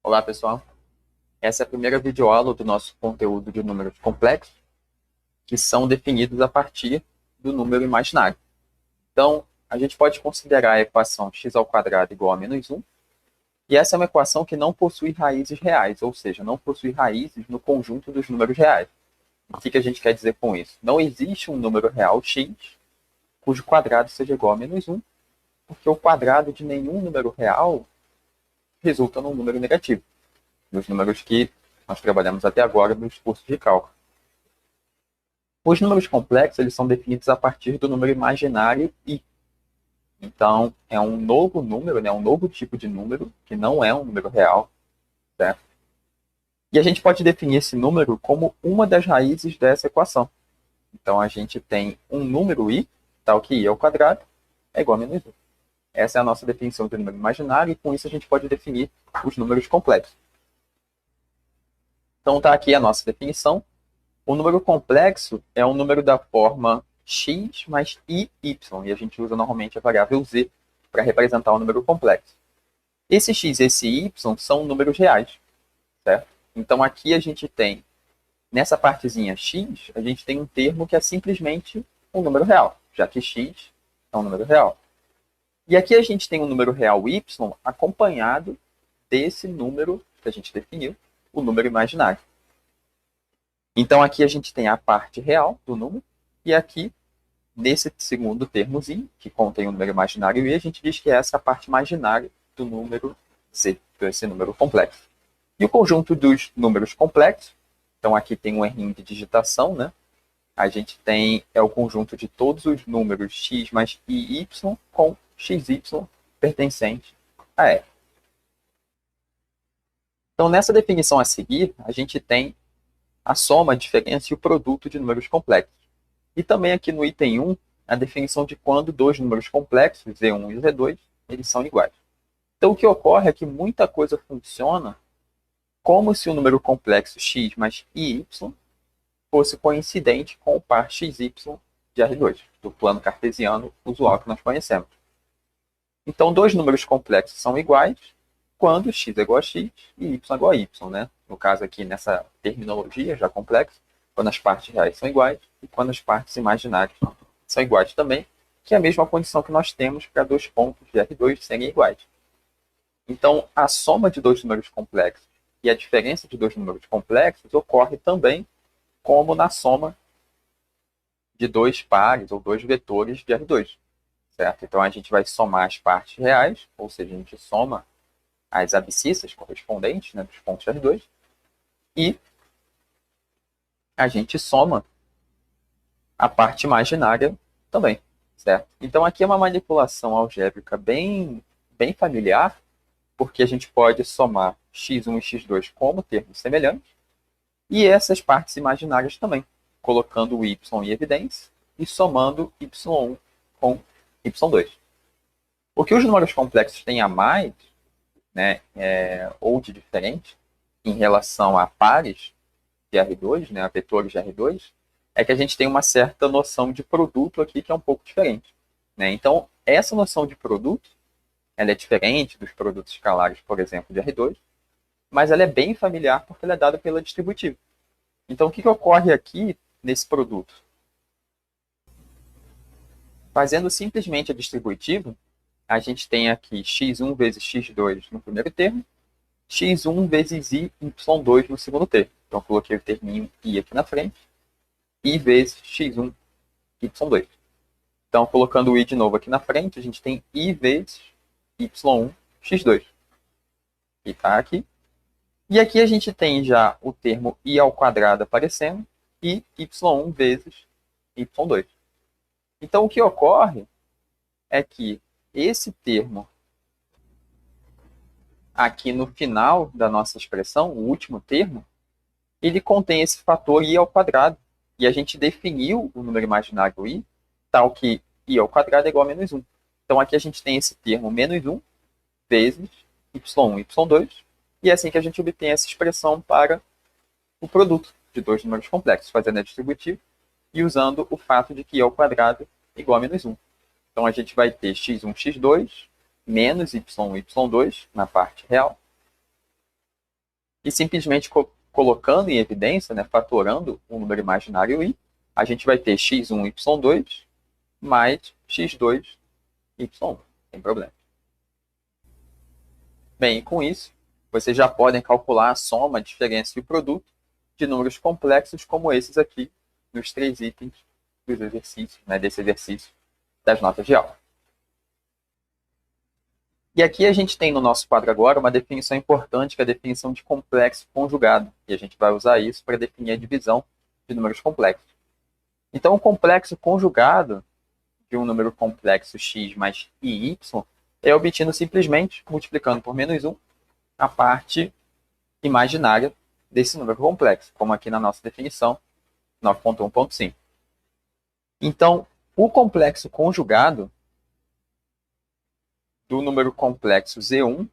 Olá, pessoal. Essa é a primeira videoaula do nosso conteúdo de números complexos, que são definidos a partir do número imaginário. Então, a gente pode considerar a equação x ao quadrado igual a menos 1, e essa é uma equação que não possui raízes reais, ou seja, não possui raízes no conjunto dos números reais. O que a gente quer dizer com isso? Não existe um número real x cujo quadrado seja igual a menos 1, porque o quadrado de nenhum número real resulta num número negativo, nos números que nós trabalhamos até agora nos cursos de cálculo. Os números complexos eles são definidos a partir do número imaginário i. Então, é um novo número, né, um novo tipo de número, que não é um número real, certo? E a gente pode definir esse número como uma das raízes dessa equação. Então, a gente tem um número i, tal que i ao quadrado, é igual a menos 1. Essa é a nossa definição de número imaginário, e com isso a gente pode definir os números complexos. Então, está aqui a nossa definição. O número complexo é um número da forma x mais iy, e a gente usa normalmente a variável z para representar o número complexo. Esse x e esse y são números reais, certo? Então aqui a gente tem, nessa partezinha x, a gente tem um termo que é simplesmente um número real, já que x é um número real. E aqui a gente tem um número real y acompanhado desse número que a gente definiu, o número imaginário. Então aqui a gente tem a parte real do número, e aqui, nesse segundo termozinho, que contém o número imaginário i, a gente diz que é essa parte imaginária do número z, desse número complexo. E o conjunto dos números complexos, então aqui tem um errinho de digitação, né? A gente tem o conjunto de todos os números x mais iy com xy pertencente a f. Então nessa definição a seguir, a gente tem a soma, a diferença e o produto de números complexos. E também aqui no item 1, a definição de quando dois números complexos, Z1 e Z2, eles são iguais. Então o que ocorre é que muita coisa funciona como se o número complexo x mais iy fosse coincidente com o par xy de R2, do plano cartesiano usual que nós conhecemos. Então dois números complexos são iguais quando x é igual a x e y é igual a y, né? No caso aqui, nessa terminologia já complexa, quando as partes reais são iguais e quando as partes imaginárias são iguais também, que é a mesma condição que nós temos para dois pontos de R2 serem iguais. Então, a soma de dois números complexos e a diferença de dois números complexos ocorre também como na soma de dois pares ou dois vetores de R2, certo? Então, a gente vai somar as partes reais, ou seja, a gente soma as abscissas correspondentes, né, dos pontos R2, e a gente soma a parte imaginária também, certo? Então aqui é uma manipulação algébrica bem familiar, porque a gente pode somar x1 e x2 como termos semelhantes, e essas partes imaginárias também, colocando o y em evidência e somando y1 com y2. O que os números complexos têm a mais, né, ou de diferente, em relação a pares de R2, né, a vetores de R2, é que a gente tem uma certa noção de produto aqui que é um pouco diferente, né? Então, essa noção de produto, ela é diferente dos produtos escalares, por exemplo, de R2, mas ela é bem familiar porque ela é dada pela distributiva. Então, o que ocorre aqui nesse produto? Fazendo simplesmente a distributiva, a gente tem aqui x1 vezes x2 no primeiro termo, x1 vezes y2 no segundo termo. Então, eu coloquei o terminho i aqui na frente, i vezes x1, y2. Então, colocando o i de novo aqui na frente, a gente tem i vezes y1, x2. E está aqui. E aqui a gente tem já o termo i ao quadrado aparecendo e y1 vezes y2. Então, o que ocorre é que esse termo aqui no final da nossa expressão, o último termo, ele contém esse fator i ao quadrado. E a gente definiu o número imaginário i, tal que i ao quadrado é igual a menos 1. Então aqui a gente tem esse termo menos 1 vezes y1 e y2, e é assim que a gente obtém essa expressão para o produto de dois números complexos, fazendo a distributiva e usando o fato de que i ao quadrado é igual a menos 1. Então a gente vai ter x1, x2, menos y1, y2 na parte real, E simplesmente colocando em evidência, né, fatorando um número imaginário i, a gente vai ter x1, y2 mais x2, y1. Sem problema. Bem, e com isso, vocês já podem calcular a soma, a diferença e o produto de números complexos como esses aqui, nos 3 itens dos exercícios, né, desse exercício das notas de aula. E aqui a gente tem no nosso quadro agora uma definição importante, que é a definição de complexo conjugado. E a gente vai usar isso para definir a divisão de números complexos. Então, o complexo conjugado de um número complexo x mais iy é obtido simplesmente multiplicando por menos 1 a parte imaginária desse número complexo, como aqui na nossa definição 9.1.5. Então, o complexo conjugado do número complexo Z1,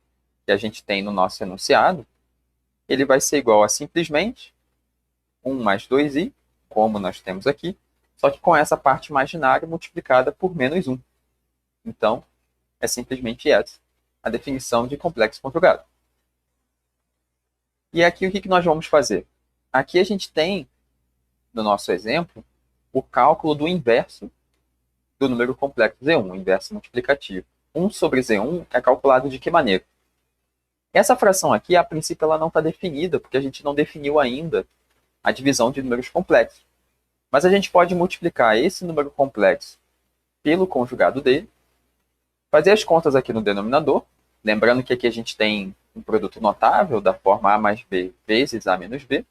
que a gente tem no nosso enunciado, ele vai ser igual a simplesmente 1 mais 2i, como nós temos aqui, só que com essa parte imaginária multiplicada por menos 1. Então, é simplesmente essa a definição de complexo conjugado. E aqui o que nós vamos fazer? Aqui a gente tem, no nosso exemplo, o cálculo do inverso do número complexo Z1, o inverso multiplicativo. 1 sobre Z1 é calculado de que maneira? Essa fração aqui, a princípio, ela não está definida, porque a gente não definiu ainda a divisão de números complexos. Mas a gente pode multiplicar esse número complexo pelo conjugado dele, fazer as contas aqui no denominador, lembrando que aqui a gente tem um produto notável da forma a mais b vezes a menos b,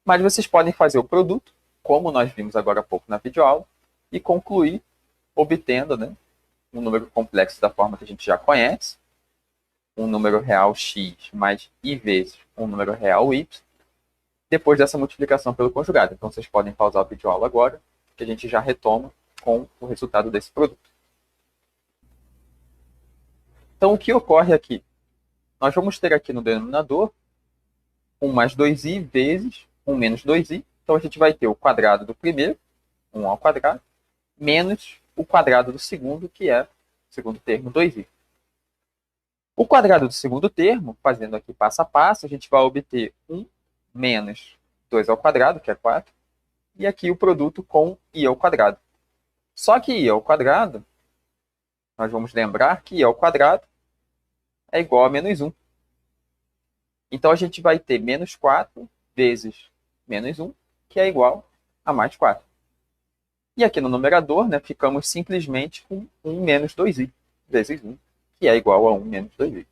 mas vocês podem fazer o produto, como nós vimos agora há pouco na videoaula, e concluir obtendo, né, um número complexo da forma que a gente já conhece, um número real x mais i vezes um número real y, depois dessa multiplicação pelo conjugado. Então, vocês podem pausar o vídeo aula agora, que a gente já retoma com o resultado desse produto. Então, o que ocorre aqui? Nós vamos ter aqui no denominador 1 mais 2i vezes 1 menos 2i. Então, a gente vai ter o quadrado do primeiro, 1 ao quadrado, menos o quadrado do segundo, que é o segundo termo, 2i. O quadrado do segundo termo, fazendo aqui passo a passo, a gente vai obter 1 menos 2 ao quadrado, que é 4, e aqui o produto com i ao quadrado. Só que i ao quadrado, nós vamos lembrar que i ao quadrado é igual a menos 1. Então, a gente vai ter menos 4 vezes menos 1, que é igual a mais 4. E aqui no numerador, né, ficamos simplesmente com 1 menos 2i vezes 1, que é igual a 1 menos 2i.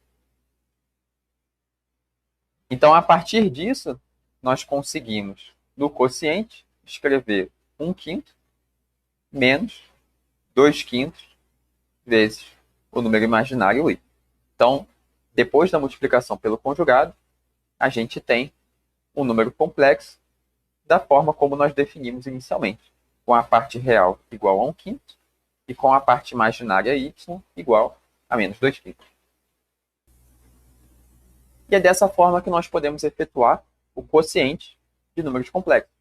Então, a partir disso, nós conseguimos, no quociente, escrever 1/5 menos 2/5 vezes o número imaginário i. Então, depois da multiplicação pelo conjugado, a gente tem um número complexo da forma como nós definimos inicialmente, com a parte real igual a 1/5 e com a parte imaginária y igual a menos 2/5. E é dessa forma que nós podemos efetuar o quociente de números complexos.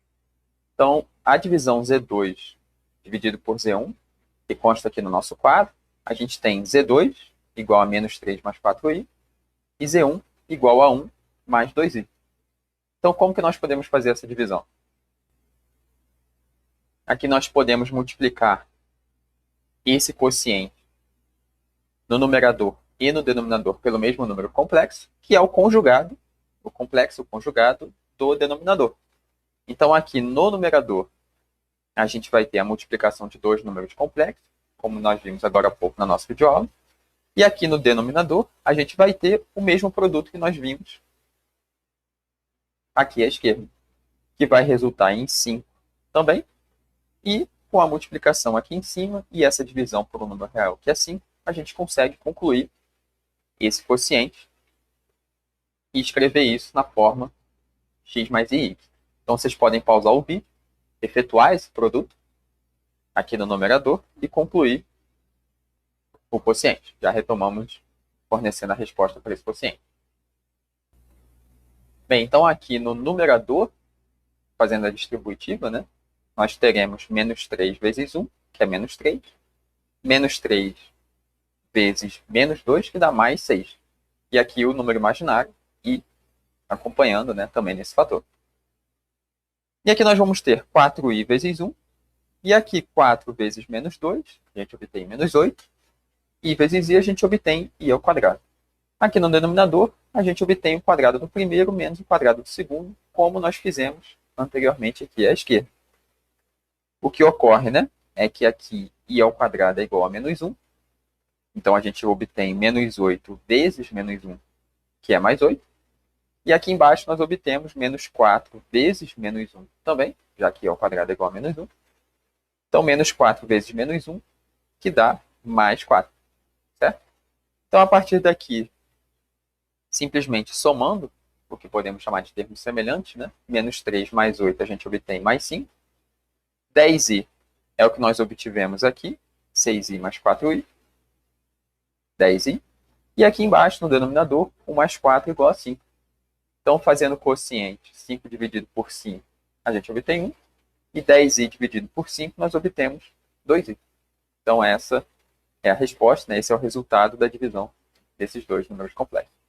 Então, a divisão Z2 dividido por Z1, que consta aqui no nosso quadro, a gente tem Z2 igual a menos 3 mais 4i, e Z1 igual a 1 mais 2i. Então, como que nós podemos fazer essa divisão? Aqui nós podemos multiplicar esse quociente no numerador e no denominador pelo mesmo número complexo, que é o conjugado, o complexo conjugado do denominador. Então, aqui no numerador, a gente vai ter a multiplicação de dois números complexos, como nós vimos agora há pouco na nossa videoaula. E aqui no denominador, a gente vai ter o mesmo produto que nós vimos aqui à esquerda, que vai resultar em 5 também. E com a multiplicação aqui em cima e essa divisão por um número real, que é 5, a gente consegue concluir esse quociente e escrever isso na forma x mais i. Então, vocês podem pausar o vídeo, efetuar esse produto aqui no numerador e concluir o quociente. Já retomamos fornecendo a resposta para esse quociente. Bem, então aqui no numerador, fazendo a distributiva, né, nós teremos menos 3 vezes 1, que é menos 3, menos 3 vezes menos 2, que dá mais 6. E aqui o número imaginário, i, acompanhando, né, também nesse fator. E aqui nós vamos ter 4i vezes 1. E aqui 4 vezes menos 2, a gente obtém menos 8. I vezes i, a gente obtém i ao quadrado. Aqui no denominador, a gente obtém o quadrado do primeiro menos o quadrado do segundo, como nós fizemos anteriormente aqui à esquerda. O que ocorre, né, é que aqui i ao quadrado é igual a menos 1. Então, a gente obtém menos 8 vezes menos 1, que é mais 8. E aqui embaixo nós obtemos menos 4 vezes menos 1 também, já que i ao quadrado é igual a menos 1. Então, menos 4 vezes menos 1, que dá mais 4. Certo? Então, a partir daqui, simplesmente somando, o que podemos chamar de termos semelhantes, né? Menos 3 mais 8, a gente obtém mais 5. 10i é o que nós obtivemos aqui. 6i mais 4i. 10i. E aqui embaixo, no denominador, 1 mais 4 igual a 5. Então, fazendo o quociente 5 dividido por 5, a gente obtém 1. E 10i dividido por 5, nós obtemos 2i. Então, essa é a resposta, né? Esse é o resultado da divisão desses dois números complexos.